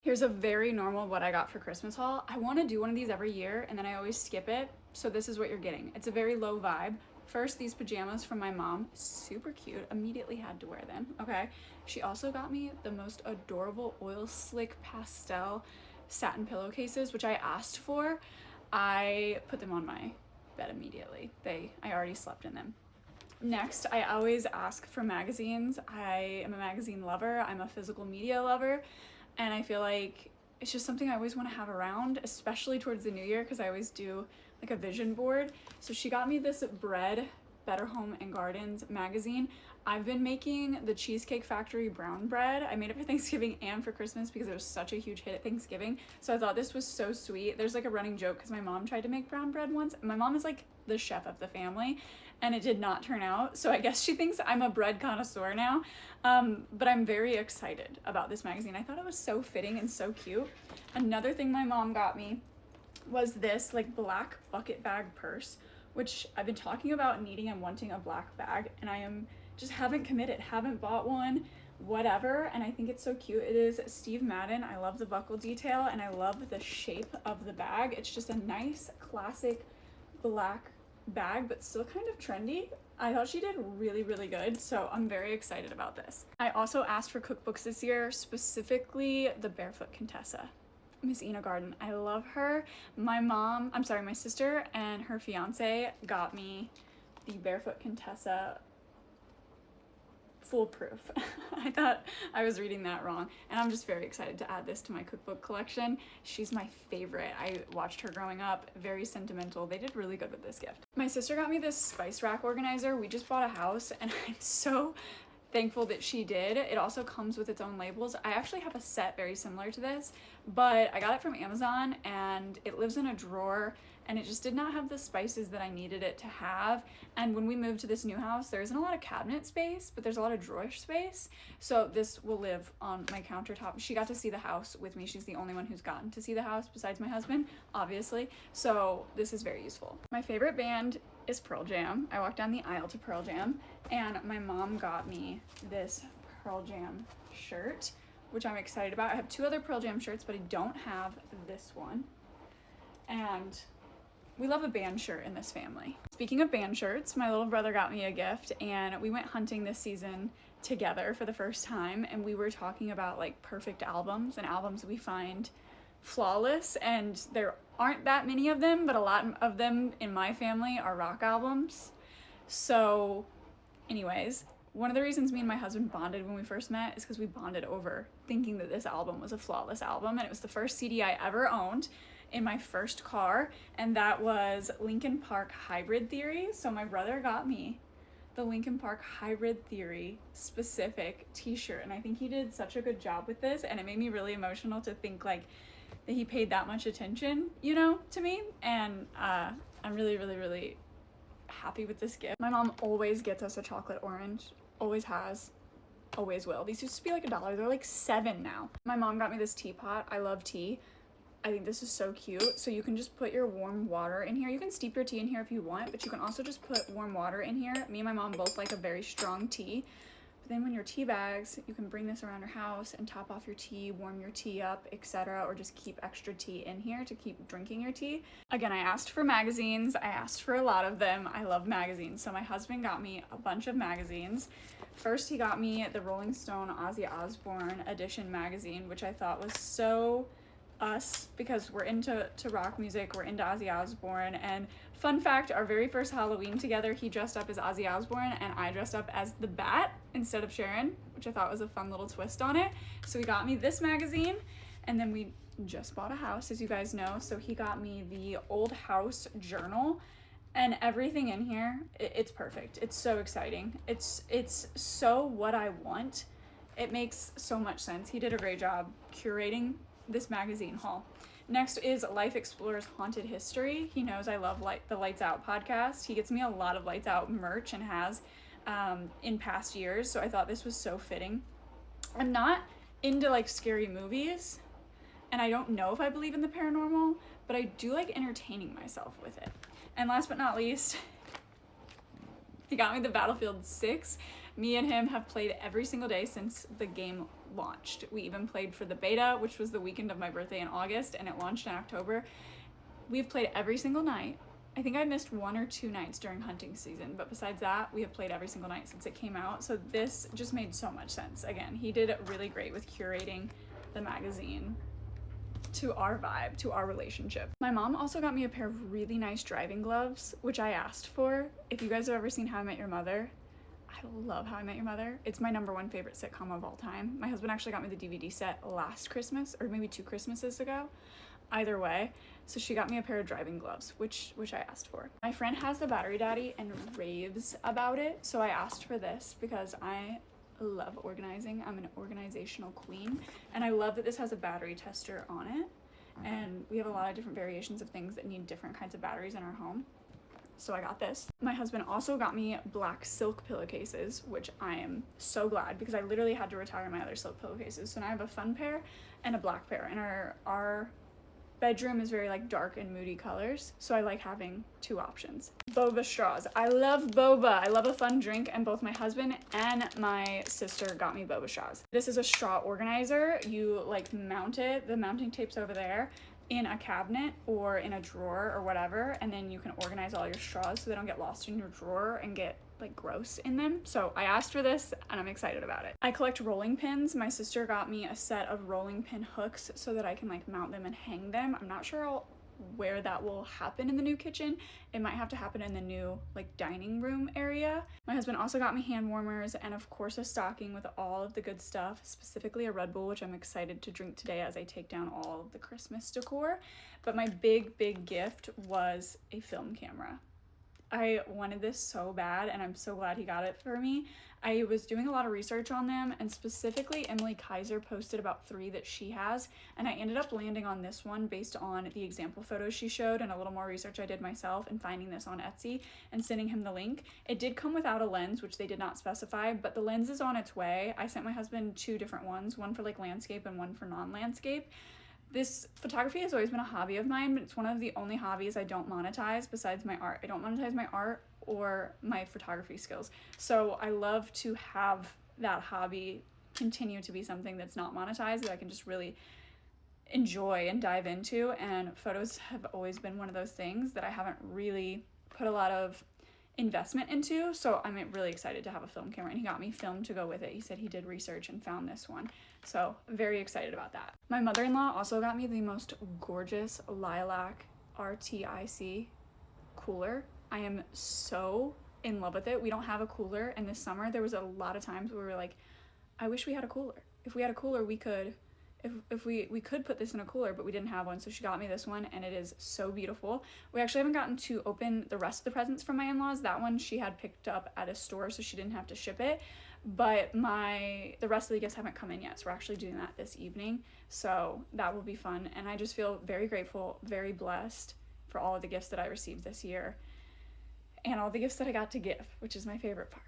Here's a very normal what I got for Christmas haul. I want to do one of these every year and then I always skip it. So this is what you're getting. It's a very low vibe. First, these pajamas from my mom, super cute, immediately had to wear them, okay? She also got me the most adorable oil slick pastel satin pillowcases, which I asked for. I put them on my bed immediately. I already slept in them. Next, I always ask for magazines. I am a magazine lover, I'm a physical media lover, and I feel like it's just something I always want to have around, especially towards the new year, because I always do like a vision board. So she got me this Bread Better Home and Gardens magazine. I've been making the Cheesecake Factory brown bread. I made it for Thanksgiving and for Christmas because it was such a huge hit at Thanksgiving. So I thought this was so sweet. There's like a running joke because my mom tried to make brown bread once. My mom is like the chef of the family and it did not turn out. So I guess she thinks I'm a bread connoisseur now. But I'm very excited about this magazine. I thought it was so fitting and so cute. Another thing my mom got me was this like black bucket bag purse, which I've been talking about needing and wanting a black bag, and I just haven't committed, haven't bought one, whatever, and I think it's so cute. It is Steve Madden. I love the buckle detail and I love the shape of the bag. It's just a nice classic black bag, but still kind of trendy. I thought she did really, really good, so I'm very excited about this. I also asked for cookbooks this year, specifically the Barefoot Contessa. Miss Ina Garden, I love her. My sister and her fiance got me the Barefoot Contessa Foolproof. I thought I was reading that wrong, and I'm just very excited to add this to my cookbook collection. She's my favorite. I watched her growing up, very sentimental. They did really good with this gift. My sister got me this spice rack organizer. We just bought a house, and I'm so thankful that she did. It also comes with its own labels. I actually have a set very similar to this, but I got it from Amazon and it lives in a drawer and it just did not have the spices that I needed it to have. And when we moved to this new house, there isn't a lot of cabinet space, but there's a lot of drawer space. So this will live on my countertop. She got to see the house with me. She's the only one who's gotten to see the house besides my husband, obviously. So this is very useful. My favorite band is Pearl Jam. I walked down the aisle to Pearl Jam and my mom got me this Pearl Jam shirt, which I'm excited about. I have two other Pearl Jam shirts, but I don't have this one. And we love a band shirt in this family. Speaking of band shirts, my little brother got me a gift and we went hunting this season together for the first time, and we were talking about like perfect albums and albums we find flawless, and there aren't that many of them, but a lot of them in my family are rock albums. So anyways, one of the reasons me and my husband bonded when we first met is because we bonded over thinking that this album was a flawless album, and it was the first CD I ever owned in my first car, and that was Linkin Park Hybrid Theory. So my brother got me the Linkin Park Hybrid Theory specific t-shirt, and I think he did such a good job with this, and it made me really emotional to think like that he paid that much attention, you know, to me, and I'm really, really, really happy with this gift. My mom always gets us a chocolate orange, always has, always will. These used to be like $1, they're like $7 now. My mom got me this teapot. I love tea. I think this is so cute. So you can just put your warm water in here. You can steep your tea in here if you want, but you can also just put warm water in here. Me and my mom both like a very strong tea. But then when your tea bags, you can bring this around your house and top off your tea, warm your tea up, etc., or just keep extra tea in here to keep drinking your tea. Again, I asked for magazines. I asked for a lot of them. I love magazines. So my husband got me a bunch of magazines. First, he got me the Rolling Stone Ozzy Osbourne edition magazine, which I thought was so us because we're into rock music, we're into Ozzy Osbourne. And fun fact, our very first Halloween together, he dressed up as Ozzy Osbourne and I dressed up as the Bat instead of Sharon, which I thought was a fun little twist on it. So he got me this magazine, and then we just bought a house, as you guys know, so he got me the Old House Journal, and everything in here, it's perfect. It's so exciting. It's so what I want. It makes so much sense. He did a great job curating this magazine haul. Next is Life Explores Haunted History. He knows I love the Lights Out podcast. He gets me a lot of Lights Out merch and has in past years, so I thought this was so fitting. I'm not into like scary movies, and I don't know if I believe in the paranormal, but I do like entertaining myself with it. And last but not least, he got me the Battlefield 6 Me and him have played every single day since the game launched. We even played for the beta, which was the weekend of my birthday in August, and it launched in October. We've played every single night. I think I missed 1 or 2 nights during hunting season, but besides that, we have played every single night since it came out. So this just made so much sense. Again, he did really great with curating the magazine to our vibe, to our relationship. My mom also got me a pair of really nice driving gloves, which I asked for. If you guys have ever seen How I Met Your Mother, I love How I Met Your Mother. It's my #1 favorite sitcom of all time. My husband actually got me the DVD set last Christmas, or maybe 2 Christmases ago. Either way, so she got me a pair of driving gloves, which I asked for. My friend has the Battery Daddy and raves about it, so I asked for this because I love organizing. I'm an organizational queen, and I love that this has a battery tester on it, and we have a lot of different variations of things that need different kinds of batteries in our home. So I got this. My husband also got me black silk pillowcases, which I am so glad because I literally had to retire my other silk pillowcases. So now I have a fun pair and a black pair, and our bedroom is very like dark and moody colors, so I like having 2 options. Boba straws. I love boba. I love a fun drink, and both my husband and my sister got me boba straws. This is a straw organizer. You like mount it, the mounting tape's over there, in a cabinet or in a drawer or whatever, and then you can organize all your straws so they don't get lost in your drawer and get like gross in them. So I asked for this and I'm excited about it. I collect rolling pins. My sister got me a set of rolling pin hooks so that I can like mount them and hang them. I'm not sure where that will happen in the new kitchen. It might have to happen in the new like dining room area. My husband also got me hand warmers and of course a stocking with all of the good stuff, specifically a Red Bull, which I'm excited to drink today as I take down all of the Christmas decor. But my big gift was a film camera. I wanted this so bad, and I'm so glad he got it for me. I was doing a lot of research on them, and specifically Emily Kaiser posted about 3 that she has, and I ended up landing on this one based on the example photos she showed and a little more research I did myself and finding this on Etsy and sending him the link. It did come without a lens, which they did not specify, but the lens is on its way. I sent my husband 2 different ones, one for like landscape and one for non-landscape. This photography has always been a hobby of mine, but it's one of the only hobbies I don't monetize besides my art. I don't monetize my art or my photography skills. So I love to have that hobby continue to be something that's not monetized, that I can just really enjoy and dive into. And photos have always been one of those things that I haven't really put a lot of investment into, so I'm really excited to have a film camera, and he got me film to go with it. He said he did research and found this one, so very excited about that. My mother-in-law also got me the most gorgeous lilac RTIC cooler. I am so in love with it. We don't have a cooler, and this summer there was a lot of times where we were like, I wish we had a cooler. If we had a cooler, we could we could put this in a cooler, but we didn't have one, so she got me this one, and it is so beautiful. We actually haven't gotten to open the rest of the presents from my in-laws. That one she had picked up at a store, so she didn't have to ship it, but the rest of the gifts haven't come in yet, so we're actually doing that this evening, so that will be fun. And I just feel very grateful, very blessed for all of the gifts that I received this year and all the gifts that I got to give, which is my favorite part.